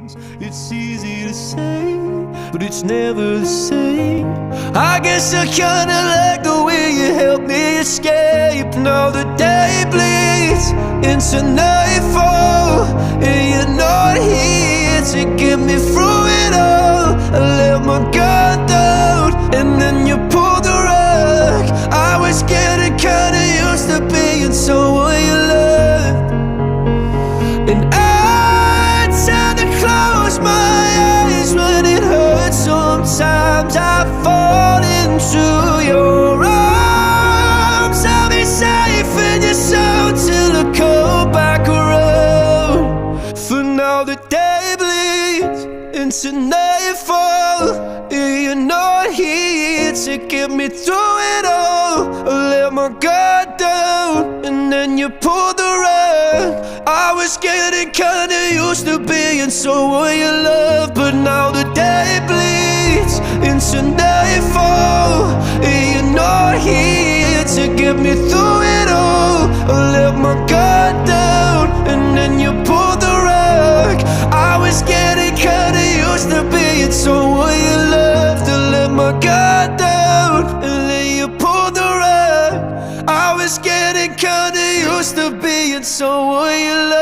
It's easy to say, but it's never the same. I guess I kinda like the way you help me escape. Now the day bleeds into nightfall, and you're not here to get me through it all. I let my guard down, and then you pulled the rug. I was getting kinda used to being someone you loved, and I tend to close my eyes when it hurts. Sometimes I fall into your arms. I'll be safe in your soul till I come back around. For now the day bleeds into nightfall, and you're not here to get me through it all. I let my guard down, and then you pulled the rug. I was getting kinda used to being someone you love, but now the day bleeds into nightfall, and you're not here to get me through it all. I let my guard down, and then you pulled the rug. I was getting kinda used to being someone you loved. I let my guard down, and then you pulled the rug. I was getting kinda used to being someone you loved.